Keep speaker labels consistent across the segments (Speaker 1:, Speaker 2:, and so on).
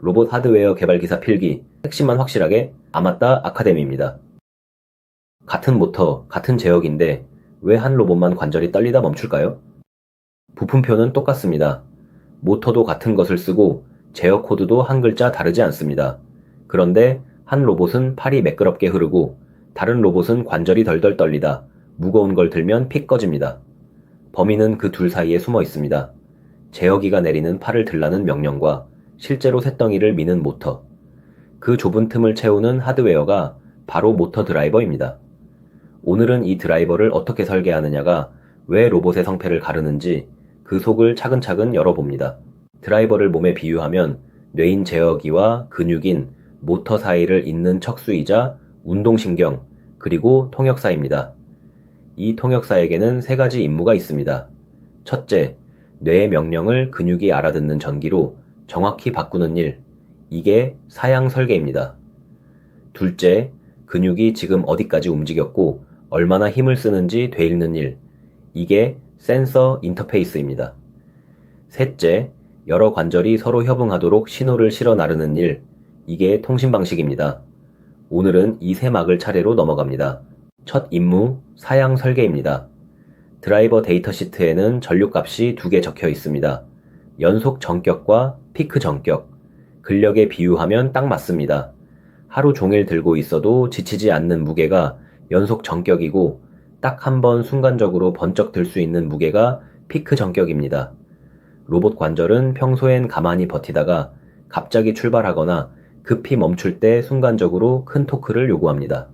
Speaker 1: 로봇 하드웨어 개발 기사 필기, 핵심만 확실하게 아맞다 아카데미입니다. 같은 모터, 같은 제역인데 왜 한 로봇만 관절이 떨리다 멈출까요? 부품표는 똑같습니다. 모터도 같은 것을 쓰고 제어 코드도 한 글자 다르지 않습니다. 그런데 한 로봇은 팔이 매끄럽게 흐르고 다른 로봇은 관절이 덜덜 떨리다 무거운 걸 들면 픽 꺼집니다. 범인은 그 둘 사이에 숨어 있습니다. 제어기가 내리는 팔을 들라는 명령과 실제로 쇳덩이를 미는 모터. 그 좁은 틈을 채우는 하드웨어가 바로 모터 드라이버입니다. 오늘은 이 드라이버를 어떻게 설계하느냐가 왜 로봇의 성패를 가르는지 그 속을 차근차근 열어봅니다. 드라이버를 몸에 비유하면 뇌인 제어기와 근육인 모터 사이를 잇는 척수이자 운동신경, 그리고 통역사입니다. 이 통역사에게는 세 가지 임무가 있습니다. 첫째, 뇌의 명령을 근육이 알아듣는 전기로 정확히 바꾸는 일. 이게 사양 설계입니다. 둘째, 근육이 지금 어디까지 움직였고 얼마나 힘을 쓰는지 되읽는 일. 이게 센서 인터페이스입니다. 셋째, 여러 관절이 서로 협응하도록 신호를 실어 나르는 일. 이게 통신 방식입니다. 오늘은 이 세 막을 차례로 넘어갑니다. 첫 임무, 사양 설계입니다. 드라이버 데이터 시트에는 전류값이 두 개 적혀 있습니다. 연속 전격과 피크 전격. 근력에 비유하면 딱 맞습니다. 하루 종일 들고 있어도 지치지 않는 무게가 연속 전격이고 딱 한 번 순간적으로 번쩍 들 수 있는 무게가 피크 전격입니다. 로봇 관절은 평소엔 가만히 버티다가 갑자기 출발하거나 급히 멈출 때 순간적으로 큰 토크를 요구합니다.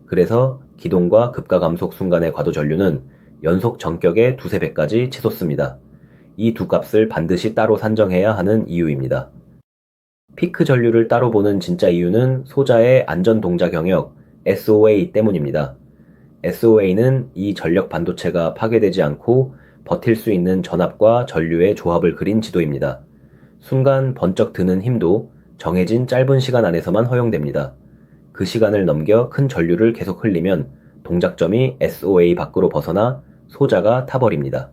Speaker 1: 그래서 기동과 급가 감속 순간의 과도 전류는 연속 전격의 두세 배까지 치솟습니다. 이 두 값을 반드시 따로 산정해야 하는 이유입니다. 피크 전류를 따로 보는 진짜 이유는 소자의 안전 동작 영역 SOA 때문입니다. SOA는 이 전력 반도체가 파괴되지 않고 버틸 수 있는 전압과 전류의 조합을 그린 지도입니다. 순간 번쩍 드는 힘도 정해진 짧은 시간 안에서만 허용됩니다. 그 시간을 넘겨 큰 전류를 계속 흘리면 동작점이 SOA 밖으로 벗어나 소자가 타버립니다.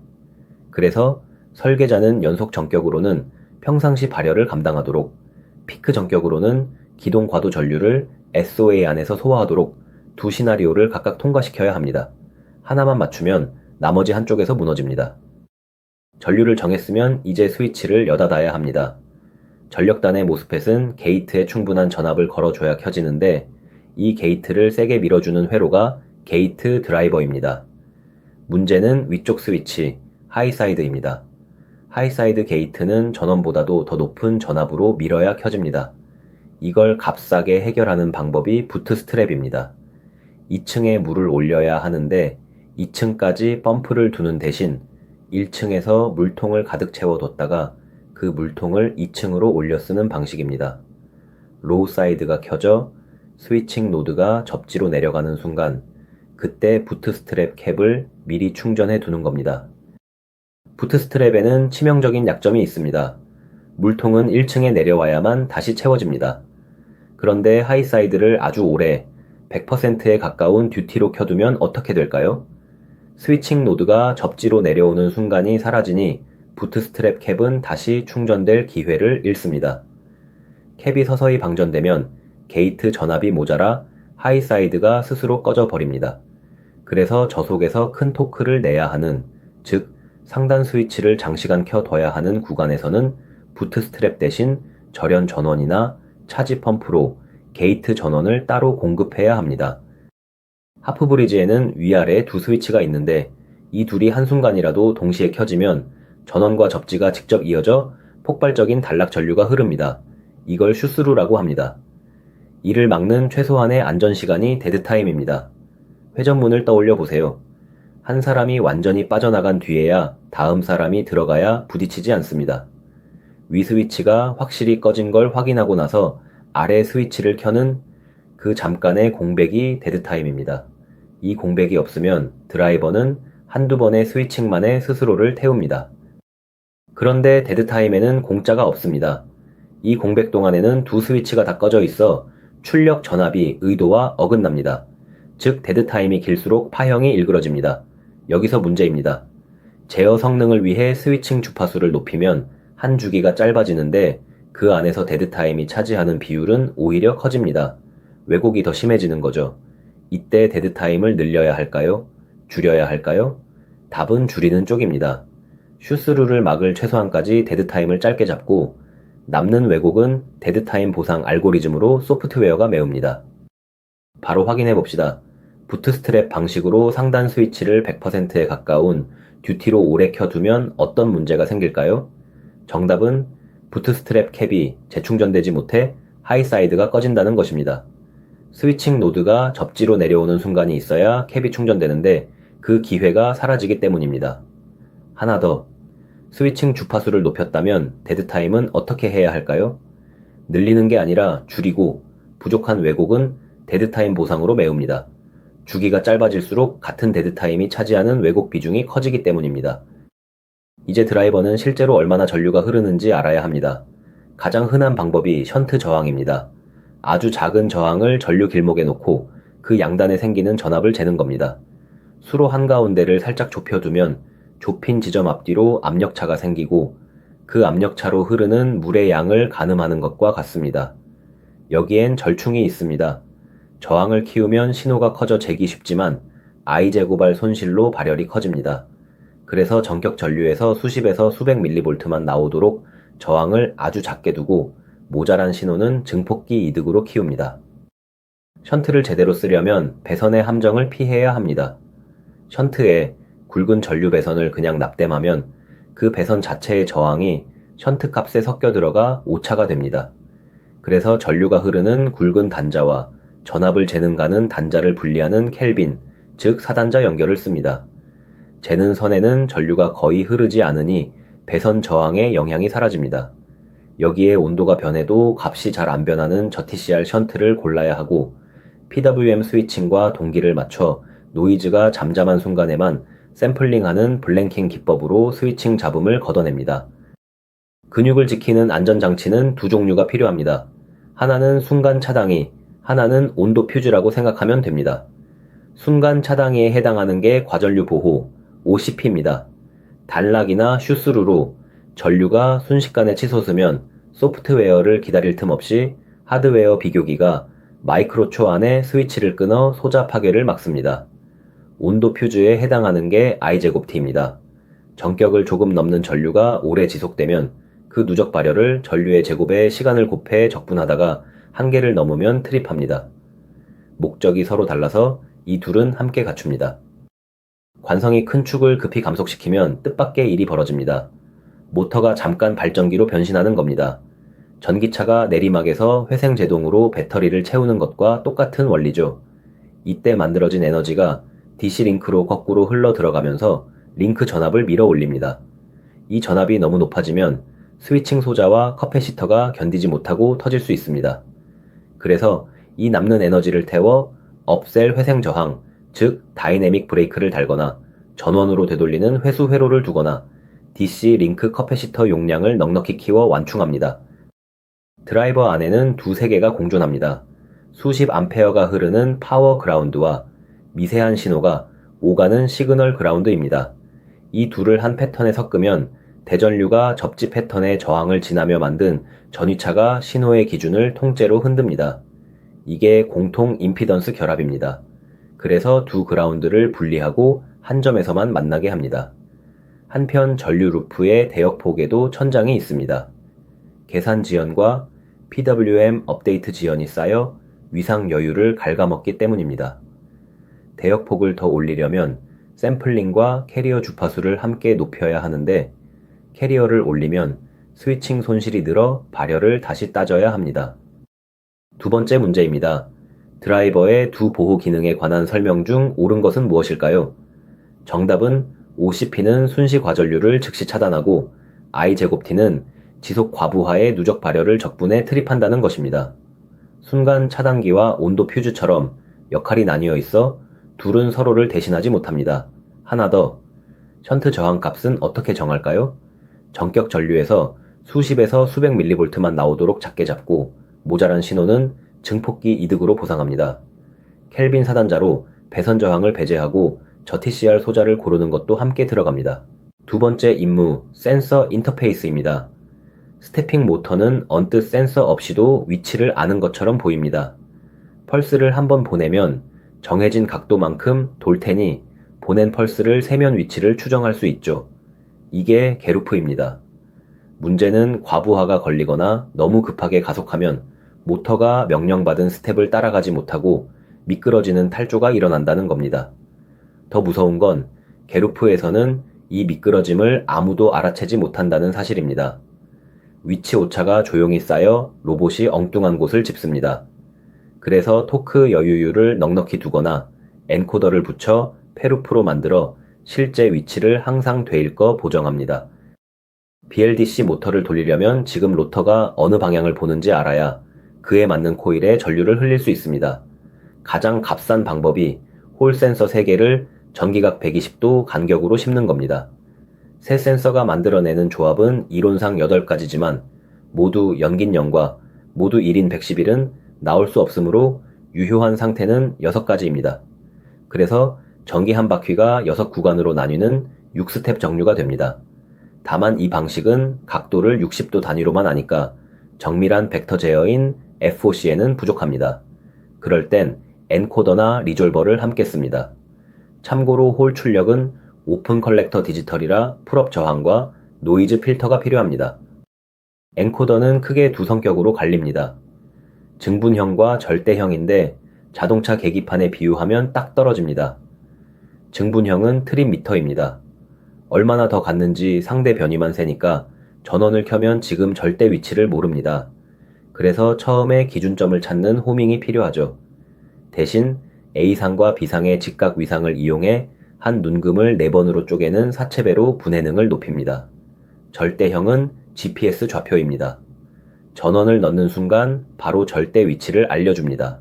Speaker 1: 그래서 설계자는 연속 전격으로는 평상시 발열을 감당하도록, 피크 전격으로는 기동 과도 전류를 SOA 안에서 소화하도록 두 시나리오를 각각 통과시켜야 합니다. 하나만 맞추면 나머지 한쪽에서 무너집니다. 전류를 정했으면 이제 스위치를 여닫아야 합니다. 전력단의 모스펫은 게이트에 충분한 전압을 걸어줘야 켜지는데 이 게이트를 세게 밀어주는 회로가 게이트 드라이버입니다. 문제는 위쪽 스위치, 하이사이드입니다. 하이사이드 게이트는 전원보다도 더 높은 전압으로 밀어야 켜집니다. 이걸 값싸게 해결하는 방법이 부트스트랩입니다. 2층에 물을 올려야 하는데 2층까지 펌프를 두는 대신 1층에서 물통을 가득 채워뒀다가 그 물통을 2층으로 올려 쓰는 방식입니다. 로우 사이드가 켜져 스위칭 노드가 접지로 내려가는 순간 그때 부트스트랩 캡을 미리 충전해 두는 겁니다. 부트스트랩에는 치명적인 약점이 있습니다. 물통은 1층에 내려와야만 다시 채워집니다. 그런데 하이사이드를 아주 오래 100%에 가까운 듀티로 켜두면 어떻게 될까요? 스위칭 노드가 접지로 내려오는 순간이 사라지니 부트스트랩 캡은 다시 충전될 기회를 잃습니다. 캡이 서서히 방전되면 게이트 전압이 모자라 하이사이드가 스스로 꺼져 버립니다. 그래서 저속에서 큰 토크를 내야 하는, 즉 상단 스위치를 장시간 켜둬야 하는 구간에서는 부트스트랩 대신 절연 전원이나 차지 펌프로 게이트 전원을 따로 공급해야 합니다. 하프 브리지에는 위아래 두 스위치가 있는데 이 둘이 한순간이라도 동시에 켜지면 전원과 접지가 직접 이어져 폭발적인 단락 전류가 흐릅니다. 이걸 슈스루라고 합니다. 이를 막는 최소한의 안전시간이 데드타임입니다. 회전문을 떠올려 보세요. 한 사람이 완전히 빠져나간 뒤에야 다음 사람이 들어가야 부딪히지 않습니다. 위 스위치가 확실히 꺼진 걸 확인하고 나서 아래 스위치를 켜는 그 잠깐의 공백이 데드타임입니다. 이 공백이 없으면 드라이버는 한두 번의 스위칭만에 스스로를 태웁니다. 그런데 데드타임에는 공짜가 없습니다. 이 공백 동안에는 두 스위치가 다 꺼져 있어 출력 전압이 의도와 어긋납니다. 즉 데드타임이 길수록 파형이 일그러집니다. 여기서 문제입니다. 제어 성능을 위해 스위칭 주파수를 높이면 한 주기가 짧아지는데 그 안에서 데드타임이 차지하는 비율은 오히려 커집니다. 왜곡이 더 심해지는 거죠. 이때 데드타임을 늘려야 할까요? 줄여야 할까요? 답은 줄이는 쪽입니다. 슈스루를 막을 최소한까지 데드타임을 짧게 잡고 남는 왜곡은 데드타임 보상 알고리즘으로 소프트웨어가 메웁니다. 바로 확인해 봅시다. 부트스트랩 방식으로 상단 스위치를 100%에 가까운 듀티로 오래 켜두면 어떤 문제가 생길까요? 정답은 부트스트랩 캡이 재충전되지 못해 하이사이드가 꺼진다는 것입니다. 스위칭 노드가 접지로 내려오는 순간이 있어야 캡이 충전되는데 그 기회가 사라지기 때문입니다. 하나 더, 스위칭 주파수를 높였다면 데드타임은 어떻게 해야 할까요? 늘리는 게 아니라 줄이고 부족한 왜곡은 데드타임 보상으로 메웁니다. 주기가 짧아질수록 같은 데드타임이 차지하는 왜곡 비중이 커지기 때문입니다. 이제 드라이버는 실제로 얼마나 전류가 흐르는지 알아야 합니다. 가장 흔한 방법이 션트 저항입니다. 아주 작은 저항을 전류 길목에 놓고 그 양단에 생기는 전압을 재는 겁니다. 수로 한가운데를 살짝 좁혀두면 좁힌 지점 앞뒤로 압력차가 생기고 그 압력차로 흐르는 물의 양을 가늠하는 것과 같습니다. 여기엔 절충이 있습니다. 저항을 키우면 신호가 커져 재기 쉽지만 I제곱할 손실로 발열이 커집니다. 그래서 전격 전류에서 수십에서 수백 밀리볼트만 나오도록 저항을 아주 작게 두고 모자란 신호는 증폭기 이득으로 키웁니다. 션트를 제대로 쓰려면 배선의 함정을 피해야 합니다. 션트에 굵은 전류 배선을 그냥 납땜하면 그 배선 자체의 저항이 션트 값에 섞여 들어가 오차가 됩니다. 그래서 전류가 흐르는 굵은 단자와 전압을 재는 가는 단자를 분리하는 켈빈, 즉 사단자 연결을 씁니다. 재는 선에는 전류가 거의 흐르지 않으니 배선 저항의 영향이 사라집니다. 여기에 온도가 변해도 값이 잘 안 변하는 저TCR 션트를 골라야 하고 PWM 스위칭과 동기를 맞춰 노이즈가 잠잠한 순간에만 샘플링하는 블랭킹 기법으로 스위칭 잡음을 걷어냅니다. 근육을 지키는 안전장치는 두 종류가 필요합니다. 하나는 순간 차단기, 하나는 온도 퓨즈라고 생각하면 됩니다. 순간 차단기에 해당하는 게 과전류 보호, OCP입니다. 단락이나 슈스루로 전류가 순식간에 치솟으면 소프트웨어를 기다릴 틈 없이 하드웨어 비교기가 마이크로초 안에 스위치를 끊어 소자 파괴를 막습니다. 온도 퓨즈에 해당하는 게 I제곱T입니다. 전격을 조금 넘는 전류가 오래 지속되면 그 누적 발열을 전류의 제곱에 시간을 곱해 적분하다가 한계를 넘으면 트립합니다. 목적이 서로 달라서 이 둘은 함께 갖춥니다. 관성이 큰 축을 급히 감속시키면 뜻밖의 일이 벌어집니다. 모터가 잠깐 발전기로 변신하는 겁니다. 전기차가 내리막에서 회생제동으로 배터리를 채우는 것과 똑같은 원리죠. 이때 만들어진 에너지가 DC 링크로 거꾸로 흘러 들어가면서 링크 전압을 밀어 올립니다. 이 전압이 너무 높아지면 스위칭 소자와 커패시터가 견디지 못하고 터질 수 있습니다. 그래서 이 남는 에너지를 태워 업셀 회생 저항, 즉 다이내믹 브레이크를 달거나 전원으로 되돌리는 회수 회로를 두거나 DC 링크 커패시터 용량을 넉넉히 키워 완충합니다. 드라이버 안에는 두세 개가 공존합니다. 수십 암페어가 흐르는 파워 그라운드와 미세한 신호가 오가는 시그널 그라운드입니다. 이 둘을 한 패턴에 섞으면 대전류가 접지 패턴의 저항을 지나며 만든 전위차가 신호의 기준을 통째로 흔듭니다. 이게 공통 임피던스 결합입니다. 그래서 두 그라운드를 분리하고 한 점에서만 만나게 합니다. 한편 전류 루프의 대역폭에도 천장이 있습니다. 계산 지연과 PWM 업데이트 지연이 쌓여 위상 여유를 갉아먹기 때문입니다. 대역폭을 더 올리려면 샘플링과 캐리어 주파수를 함께 높여야 하는데 캐리어를 올리면 스위칭 손실이 늘어 발열을 다시 따져야 합니다. 두 번째 문제입니다. 드라이버의 두 보호 기능에 관한 설명 중 옳은 것은 무엇일까요? 정답은 OCP는 순시 과전류를 즉시 차단하고 I제곱T는 지속 과부하의 누적 발열을 적분해 트립한다는 것입니다. 순간 차단기와 온도 퓨즈처럼 역할이 나뉘어 있어 둘은 서로를 대신하지 못합니다. 하나 더, 션트 저항 값은 어떻게 정할까요? 전격 전류에서 수십에서 수백 밀리볼트만 나오도록 작게 잡고 모자란 신호는 증폭기 이득으로 보상합니다. 켈빈 사단자로 배선 저항을 배제하고 저TCR 소자를 고르는 것도 함께 들어갑니다. 두 번째 임무, 센서 인터페이스입니다. 스태핑 모터는 언뜻 센서 없이도 위치를 아는 것처럼 보입니다. 펄스를 한번 보내면 정해진 각도만큼 돌 테니 보낸 펄스를 세면 위치를 추정할 수 있죠. 이게 게루프입니다. 문제는 과부하가 걸리거나 너무 급하게 가속하면 모터가 명령받은 스텝을 따라가지 못하고 미끄러지는 탈조가 일어난다는 겁니다. 더 무서운 건 게루프에서는 이 미끄러짐을 아무도 알아채지 못한다는 사실입니다. 위치 오차가 조용히 쌓여 로봇이 엉뚱한 곳을 짚습니다. 그래서 토크 여유율을 넉넉히 두거나 엔코더를 붙여 페루프로 만들어 실제 위치를 항상 되일 거 보정합니다. BLDC 모터를 돌리려면 지금 로터가 어느 방향을 보는지 알아야 그에 맞는 코일에 전류를 흘릴 수 있습니다. 가장 값싼 방법이 홀 센서 3개를 전기각 120도 간격으로 심는 겁니다. 새 센서가 만들어내는 조합은 이론상 8가지지만 모두 연긴 0과 모두 1인 111은 나올 수 없으므로 유효한 상태는 6가지입니다. 그래서 전기 한 바퀴가 6구간으로 나뉘는 6스텝 정류가 됩니다. 다만 이 방식은 각도를 60도 단위로만 하니까 정밀한 벡터 제어인 FOC에는 부족합니다. 그럴 땐 엔코더나 리졸버를 함께 씁니다. 참고로 홀 출력은 오픈 컬렉터 디지털이라 풀업 저항과 노이즈 필터가 필요합니다. 엔코더는 크게 두 성격으로 갈립니다. 증분형과 절대형인데 자동차 계기판에 비유하면 딱 떨어집니다. 증분형은 트림 미터입니다. 얼마나 더 갔는지 상대 변이만 세니까 전원을 켜면 지금 절대 위치를 모릅니다. 그래서 처음에 기준점을 찾는 호밍이 필요하죠. 대신 A상과 B상의 직각 위상을 이용해 한 눈금을 4번으로 쪼개는 사체배로 분해능을 높입니다. 절대형은 GPS 좌표입니다. 전원을 넣는 순간 바로 절대 위치를 알려줍니다.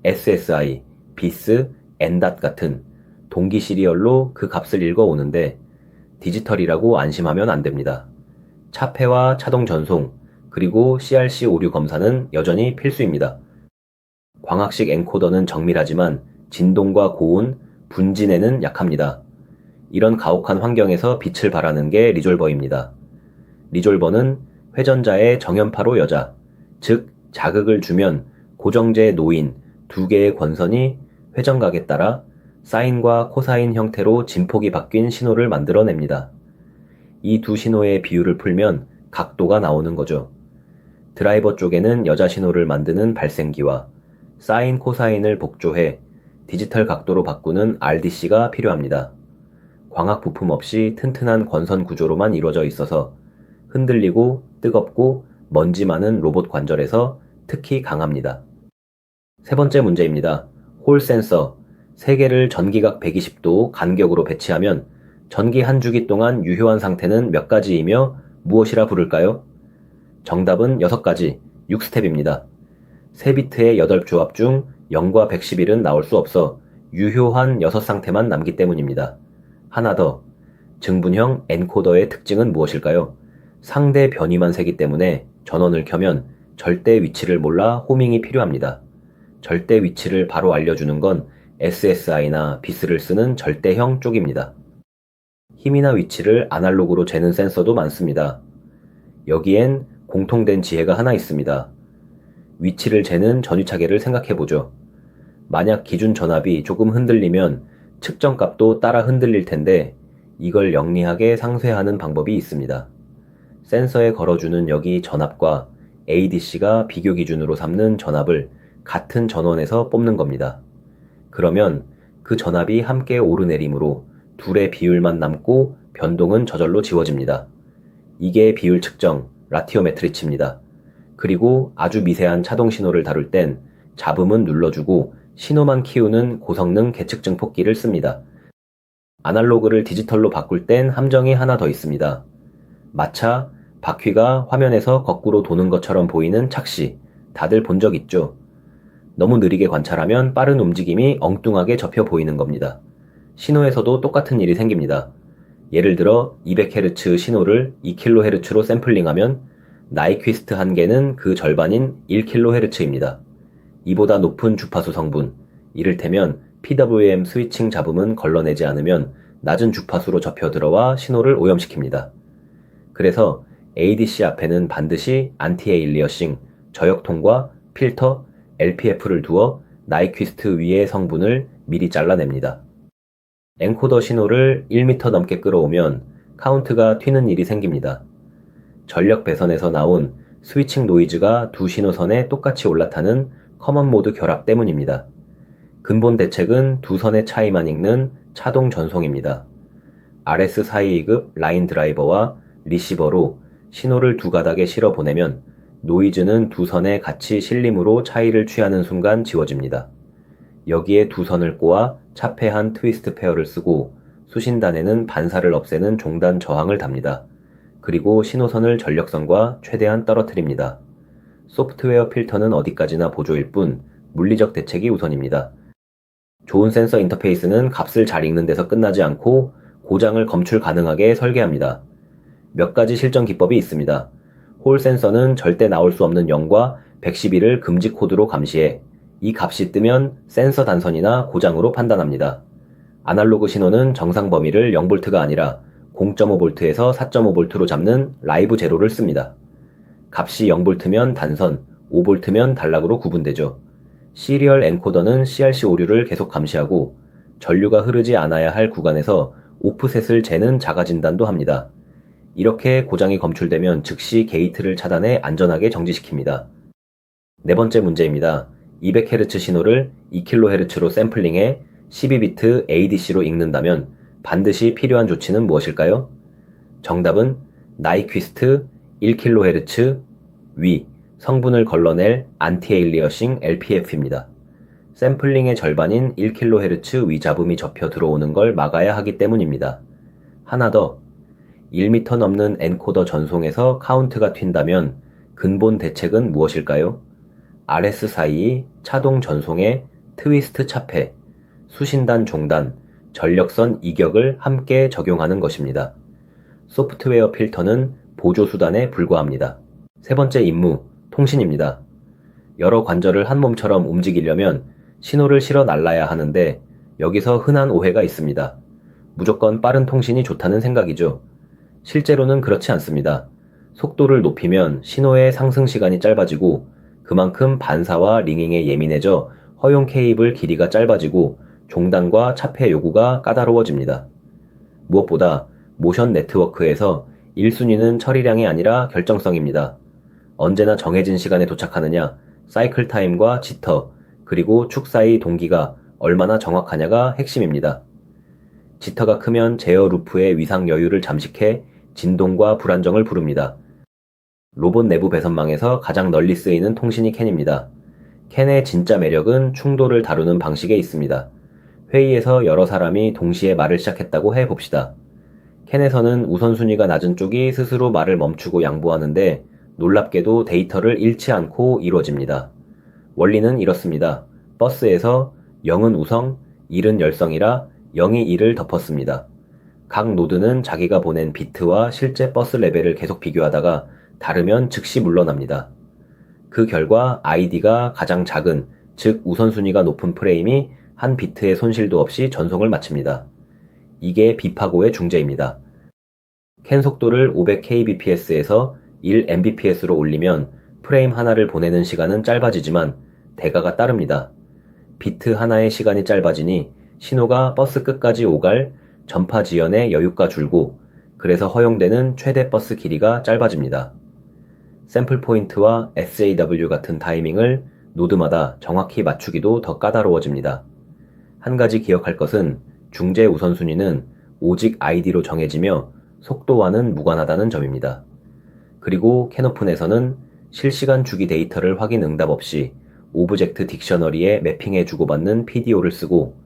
Speaker 1: SSI, BIS, NDAT 같은 동기 시리얼로 그 값을 읽어오는데 디지털이라고 안심하면 안 됩니다. 차폐와 차동 전송, 그리고 CRC 오류 검사는 여전히 필수입니다. 광학식 엔코더는 정밀하지만 진동과 고온, 분진에는 약합니다. 이런 가혹한 환경에서 빛을 발하는 게 리졸버입니다. 리졸버는 회전자의 정연파로 여자, 즉 자극을 주면 고정제 노인 2개의 권선이 회전각에 따라 사인과 코사인 형태로 진폭이 바뀐 신호를 만들어냅니다. 이 두 신호의 비율을 풀면 각도가 나오는 거죠. 드라이버 쪽에는 여자 신호를 만드는 발생기와 사인 코사인을 복조해 디지털 각도로 바꾸는 RDC가 필요합니다. 광학 부품 없이 튼튼한 권선 구조로만 이루어져 있어서 흔들리고 뜨겁고 먼지 많은 로봇 관절에서 특히 강합니다. 세 번째 문제입니다. 홀 센서 3개를 전기각 120도 간격으로 배치하면 전기 한 주기 동안 유효한 상태는 몇 가지이며 무엇이라 부를까요? 정답은 6가지, 6스텝입니다. 3비트의 8조합 중 0과 111은 나올 수 없어 유효한 6상태만 남기 때문입니다. 하나 더, 증분형 엔코더의 특징은 무엇일까요? 상대 변이만 세기 때문에 전원을 켜면 절대 위치를 몰라 호밍이 필요합니다. 절대 위치를 바로 알려주는 건 SSI나 BIS를 쓰는 절대형 쪽입니다. 힘이나 위치를 아날로그로 재는 센서도 많습니다. 여기엔 공통된 지혜가 하나 있습니다. 위치를 재는 전위차계를 생각해보죠. 만약 기준 전압이 조금 흔들리면 측정값도 따라 흔들릴 텐데 이걸 영리하게 상쇄하는 방법이 있습니다. 센서에 걸어주는 여기 전압과 ADC가 비교 기준으로 삼는 전압을 같은 전원에서 뽑는 겁니다. 그러면 그 전압이 함께 오르내림으로 둘의 비율만 남고 변동은 저절로 지워집니다. 이게 비율 측정, 라티오메트리치입니다. 그리고 아주 미세한 차동 신호를 다룰 땐 잡음은 눌러주고 신호만 키우는 고성능 계측 증폭기를 씁니다. 아날로그를 디지털로 바꿀 땐 함정이 하나 더 있습니다. 마차, 바퀴가 화면에서 거꾸로 도는 것처럼 보이는 착시, 다들 본 적 있죠? 너무 느리게 관찰하면 빠른 움직임이 엉뚱하게 접혀 보이는 겁니다. 신호에서도 똑같은 일이 생깁니다. 예를 들어 200Hz 신호를 2kHz로 샘플링하면 나이퀴스트 한계는 그 절반인 1kHz입니다. 이보다 높은 주파수 성분, 이를테면 PWM 스위칭 잡음은 걸러내지 않으면 낮은 주파수로 접혀 들어와 신호를 오염시킵니다. 그래서 ADC 앞에는 반드시 안티에일리어싱, 저역통과 필터, LPF를 두어 나이퀴스트 위의 성분을 미리 잘라냅니다. 엔코더 신호를 1m 넘게 끌어오면 카운트가 튀는 일이 생깁니다. 전력 배선에서 나온 스위칭 노이즈가 두 신호선에 똑같이 올라타는 커먼 모드 결합 때문입니다. 근본 대책은 두 선의 차이만 읽는 차동 전송입니다. RS42급 라인 드라이버와 리시버로 신호를 두 가닥에 실어 보내면 노이즈는 두 선에 같이 실림으로 차이를 취하는 순간 지워집니다. 여기에 두 선을 꼬아 차폐한 트위스트 페어를 쓰고 수신단에는 반사를 없애는 종단 저항을 답니다. 그리고 신호선을 전력선과 최대한 떨어뜨립니다. 소프트웨어 필터는 어디까지나 보조일 뿐 물리적 대책이 우선입니다. 좋은 센서 인터페이스는 값을 잘 읽는 데서 끝나지 않고 고장을 검출 가능하게 설계합니다. 몇 가지 실전 기법이 있습니다. 홀 센서는 절대 나올 수 없는 0과 112를 금지 코드로 감시해 이 값이 뜨면 센서 단선이나 고장으로 판단합니다. 아날로그 신호는 정상 범위를 0V가 아니라 0.5V에서 4.5V로 잡는 라이브 제로를 씁니다. 값이 0V면 단선, 5V면 단락으로 구분되죠. 시리얼 엔코더는 CRC 오류를 계속 감시하고 전류가 흐르지 않아야 할 구간에서 오프셋을 재는 자가 진단도 합니다. 이렇게 고장이 검출되면 즉시 게이트를 차단해 안전하게 정지시킵니다. 네 번째 문제입니다. 200Hz 신호를 2kHz로 샘플링해 12비트 ADC로 읽는다면 반드시 필요한 조치는 무엇일까요? 정답은 나이퀴스트 1kHz 위 성분을 걸러낼 안티에일리어싱 LPF입니다. 샘플링의 절반인 1kHz 위 잡음이 접혀 들어오는 걸 막아야 하기 때문입니다. 하나 더, 1m 넘는 엔코더 전송에서 카운트가 튄다면 근본 대책은 무엇일까요? RS42 차동 전송에 트위스트 차폐, 수신단 종단, 전력선 이격을 함께 적용하는 것입니다. 소프트웨어 필터는 보조수단에 불과합니다. 세 번째 임무, 통신입니다. 여러 관절을 한 몸처럼 움직이려면 신호를 실어 날라야 하는데 여기서 흔한 오해가 있습니다. 무조건 빠른 통신이 좋다는 생각이죠. 실제로는 그렇지 않습니다. 속도를 높이면 신호의 상승 시간이 짧아지고 그만큼 반사와 링잉에 예민해져 허용 케이블 길이가 짧아지고 종단과 차폐 요구가 까다로워집니다. 무엇보다 모션 네트워크에서 1순위는 처리량이 아니라 결정성입니다. 언제나 정해진 시간에 도착하느냐, 사이클 타임과 지터, 그리고 축 사이 동기가 얼마나 정확하냐가 핵심입니다. 지터가 크면 제어 루프의 위상 여유를 잠식해 진동과 불안정을 부릅니다. 로봇 내부 배선망에서 가장 널리 쓰이는 통신이 캔입니다. 캔의 진짜 매력은 충돌을 다루는 방식에 있습니다. 회의에서 여러 사람이 동시에 말을 시작했다고 해봅시다. 캔에서는 우선순위가 낮은 쪽이 스스로 말을 멈추고 양보하는데 놀랍게도 데이터를 잃지 않고 이루어집니다. 원리는 이렇습니다. 버스에서 0은 우성, 1은 열성이라 0이 1을 덮었습니다. 각 노드는 자기가 보낸 비트와 실제 버스 레벨을 계속 비교하다가 다르면 즉시 물러납니다. 그 결과 ID가 가장 작은, 즉 우선순위가 높은 프레임이 한 비트의 손실도 없이 전송을 마칩니다. 이게 비파고의 중재입니다. 캔 속도를 500kbps에서 1mbps로 올리면 프레임 하나를 보내는 시간은 짧아지지만 대가가 따릅니다. 비트 하나의 시간이 짧아지니 신호가 버스 끝까지 오갈 전파 지연의 여유가 줄고 그래서 허용되는 최대 버스 길이가 짧아집니다. 샘플 포인트와 SJW 같은 타이밍을 노드마다 정확히 맞추기도 더 까다로워집니다. 한 가지 기억할 것은 중재 우선순위는 오직 ID로 정해지며 속도와는 무관하다는 점입니다. 그리고 캐노픈에서는 실시간 주기 데이터를 확인 응답 없이 오브젝트 딕셔너리에 매핑해 주고받는 PDO를 쓰고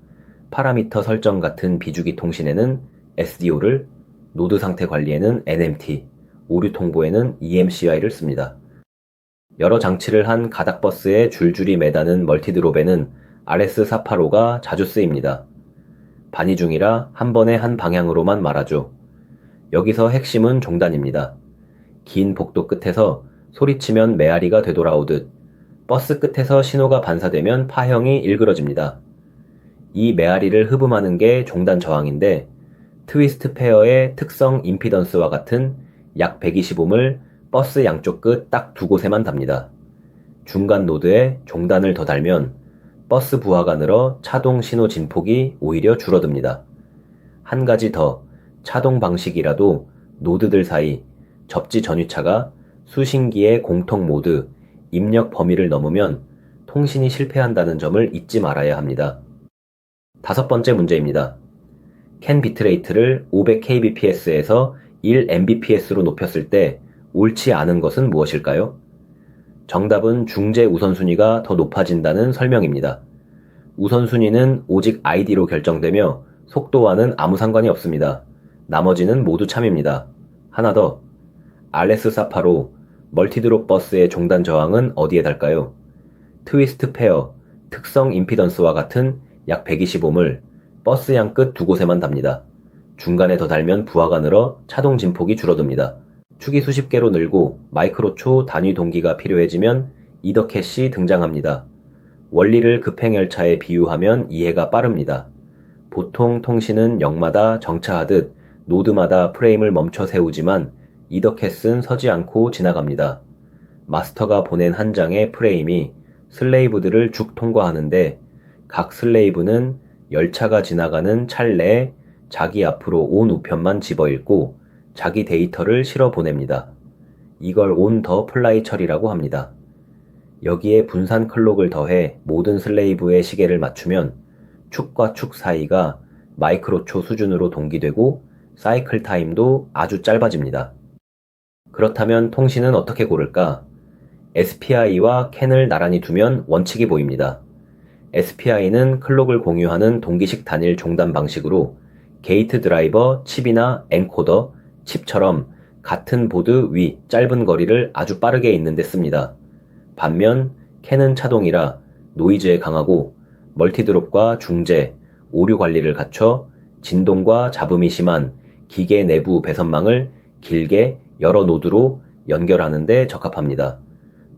Speaker 1: 파라미터 설정 같은 비주기 통신에는 SDO를, 노드 상태 관리에는 NMT, 오류 통보에는 EMCI를 씁니다. 여러 장치를 한 가닥버스에 줄줄이 매다는 멀티드롭에는 RS485가 자주 쓰입니다. 반이 중이라 한 번에 한 방향으로만 말하죠. 여기서 핵심은 종단입니다. 긴 복도 끝에서 소리치면 메아리가 되돌아오듯 버스 끝에서 신호가 반사되면 파형이 일그러집니다. 이 메아리를 흡음하는 게 종단 저항인데 트위스트 페어의 특성 임피던스와 같은 약 120옴을 버스 양쪽 끝 딱 두 곳에만 답니다. 중간 노드에 종단을 더 달면 버스 부하가 늘어 차동 신호 진폭이 오히려 줄어듭니다. 한 가지 더, 차동 방식이라도 노드들 사이 접지 전위차가 수신기의 공통 모드, 입력 범위를 넘으면 통신이 실패한다는 점을 잊지 말아야 합니다. 다섯 번째 문제입니다. 캔 비트레이트를 500kbps에서 1mbps로 높였을 때 옳지 않은 것은 무엇일까요? 정답은 중재 우선순위가 더 높아진다는 설명입니다. 우선순위는 오직 ID로 결정되며 속도와는 아무 상관이 없습니다. 나머지는 모두 참입니다. 하나 더, RS 사파로 멀티드롭 버스의 종단 저항은 어디에 달까요? 트위스트 페어, 특성 임피던스와 같은 약 120옴을 버스 양 끝 두 곳에만 답니다. 중간에 더 달면 부하가 늘어 차동 진폭이 줄어듭니다. 축이 수십 개로 늘고 마이크로초 단위 동기가 필요해지면 이더캣이 등장합니다. 원리를 급행열차에 비유하면 이해가 빠릅니다. 보통 통신은 역마다 정차하듯 노드마다 프레임을 멈춰 세우지만 이더캣은 서지 않고 지나갑니다. 마스터가 보낸 한 장의 프레임이 슬레이브들을 쭉 통과하는데 각 슬레이브는 열차가 지나가는 찰내에 자기 앞으로 온 우편만 집어읽고 자기 데이터를 실어 보냅니다. 이걸 온 더 플라이 처리라고 합니다. 여기에 분산 클록을 더해 모든 슬레이브의 시계를 맞추면 축과 축 사이가 마이크로초 수준으로 동기되고 사이클 타임도 아주 짧아집니다. 그렇다면 통신은 어떻게 고를까? SPI와 캔을 나란히 두면 원칙이 보입니다. SPI는 클록을 공유하는 동기식 단일 종단 방식으로 게이트 드라이버, 칩이나 엔코더, 칩처럼 같은 보드 위 짧은 거리를 아주 빠르게 잇는 데 씁니다. 반면 캔은 차동이라 노이즈에 강하고 멀티드롭과 중재, 오류 관리를 갖춰 진동과 잡음이 심한 기계 내부 배선망을 길게 여러 노드로 연결하는 데 적합합니다.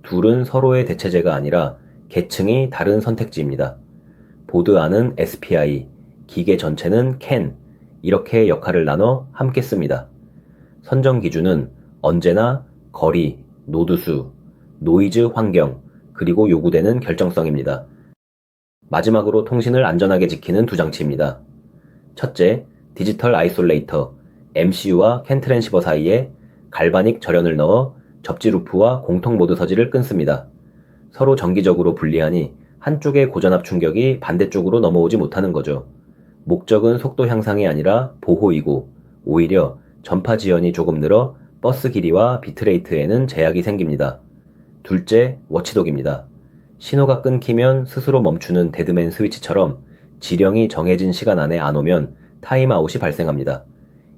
Speaker 1: 둘은 서로의 대체제가 아니라 계층이 다른 선택지입니다. 보드 안은 SPI, 기계 전체는 캔, 이렇게 역할을 나눠 함께 씁니다. 선정 기준은 언제나 거리, 노드수, 노이즈 환경, 그리고 요구되는 결정성입니다. 마지막으로 통신을 안전하게 지키는 두 장치입니다. 첫째, 디지털 아이솔레이터, MCU와 캔 트랜시버 사이에 갈바닉 절연을 넣어 접지 루프와 공통 모드 서지를 끊습니다. 서로 정기적으로 분리하니 한쪽의 고전압 충격이 반대쪽으로 넘어오지 못하는 거죠. 목적은 속도 향상이 아니라 보호이고 오히려 전파 지연이 조금 늘어 버스 길이와 비트레이트에는 제약이 생깁니다. 둘째, 워치독입니다. 신호가 끊기면 스스로 멈추는 데드맨 스위치처럼 지령이 정해진 시간 안에 안 오면 타임아웃이 발생합니다.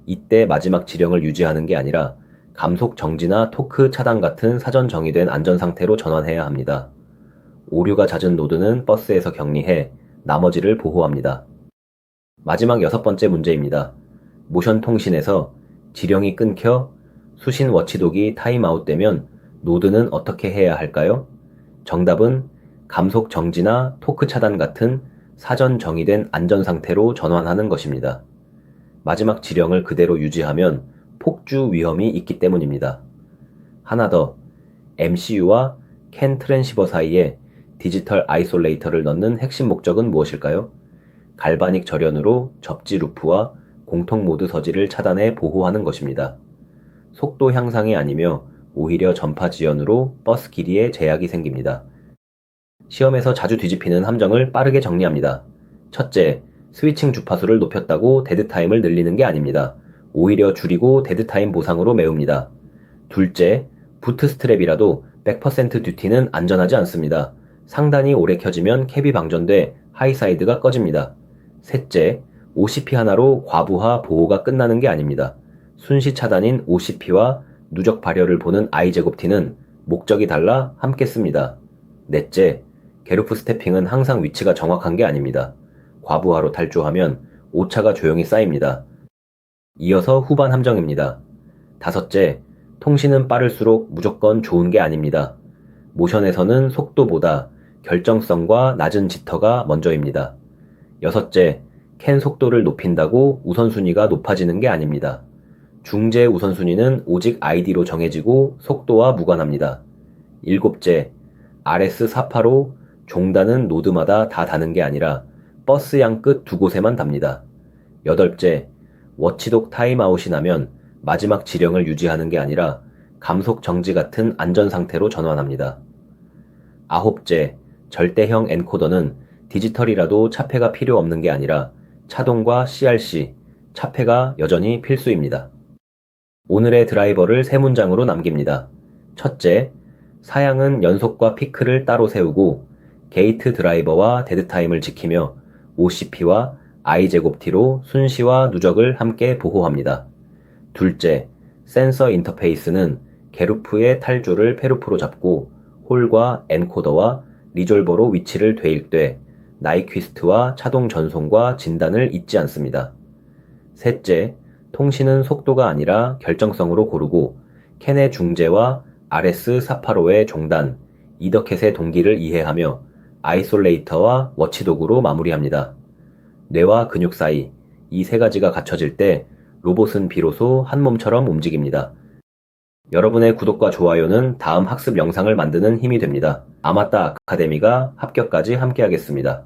Speaker 1: 이때 마지막 지령을 유지하는 게 아니라 감속 정지나 토크 차단 같은 사전 정의된 안전 상태로 전환해야 합니다. 오류가 잦은 노드는 버스에서 격리해 나머지를 보호합니다. 마지막 여섯 번째 문제입니다. 모션 통신에서 지령이 끊겨 수신 워치독이 타임아웃 되면 노드는 어떻게 해야 할까요? 정답은 감속 정지나 토크 차단 같은 사전 정의된 안전 상태로 전환하는 것입니다. 마지막 지령을 그대로 유지하면 폭주 위험이 있기 때문입니다. 하나 더, MCU와 캔 트랜시버 사이에 디지털 아이솔레이터를 넣는 핵심 목적은 무엇일까요? 갈바닉 절연으로 접지 루프와 공통 모드 서지를 차단해 보호하는 것입니다. 속도 향상이 아니며 오히려 전파 지연으로 버스 길이에 제약이 생깁니다. 시험에서 자주 뒤집히는 함정을 빠르게 정리합니다. 첫째, 스위칭 주파수를 높였다고 데드타임을 늘리는 게 아닙니다. 오히려 줄이고 데드타임 보상으로 메웁니다. 둘째, 부트스트랩이라도 100% 듀티는 안전하지 않습니다. 상단이 오래 켜지면 캡이 방전돼 하이사이드가 꺼집니다. 셋째, OCP 하나로 과부하 보호가 끝나는 게 아닙니다. 순시 차단인 OCP와 누적 발열을 보는 I제곱T는 목적이 달라 함께 씁니다. 넷째, 게루프 스태핑은 항상 위치가 정확한 게 아닙니다. 과부하로 탈주하면 오차가 조용히 쌓입니다. 이어서 후반 함정입니다. 다섯째, 통신은 빠를수록 무조건 좋은 게 아닙니다. 모션에서는 속도보다 결정성과 낮은 지터가 먼저입니다. 여섯째, 캔 속도를 높인다고 우선순위가 높아지는 게 아닙니다. 중재 우선순위는 오직 아이디로 정해지고 속도와 무관합니다. 7째, RS485 종단은 노드마다 다 다는 게 아니라 버스 양 끝 두 곳에만 답니다. 8째, 워치독 타임아웃이 나면 마지막 지령을 유지하는 게 아니라 감속 정지 같은 안전 상태로 전환합니다. 9째, 절대형 엔코더는 디지털이라도 차폐가 필요 없는 게 아니라 차동과 CRC, 차폐가 여전히 필수입니다. 오늘의 드라이버를 세 문장으로 남깁니다. 첫째, 사양은 연속과 피크를 따로 세우고 게이트 드라이버와 데드타임을 지키며 OCP와 i제곱t로 순시와 누적을 함께 보호합니다. 둘째, 센서 인터페이스는 게루프의 탈주를 페루프로 잡고 홀과 엔코더와 리졸버로 위치를 되일되 나이퀴스트와 차동 전송과 진단을 잊지 않습니다. 셋째, 통신은 속도가 아니라 결정성으로 고르고 캔의 중재와 RS485의 종단, 이더캣의 동기를 이해하며 아이솔레이터와 워치독으로 마무리합니다. 뇌와 근육 사이, 이 세 가지가 갖춰질 때 로봇은 비로소 한 몸처럼 움직입니다. 여러분의 구독과 좋아요는 다음 학습 영상을 만드는 힘이 됩니다. 아마따 아카데미가 합격까지 함께하겠습니다.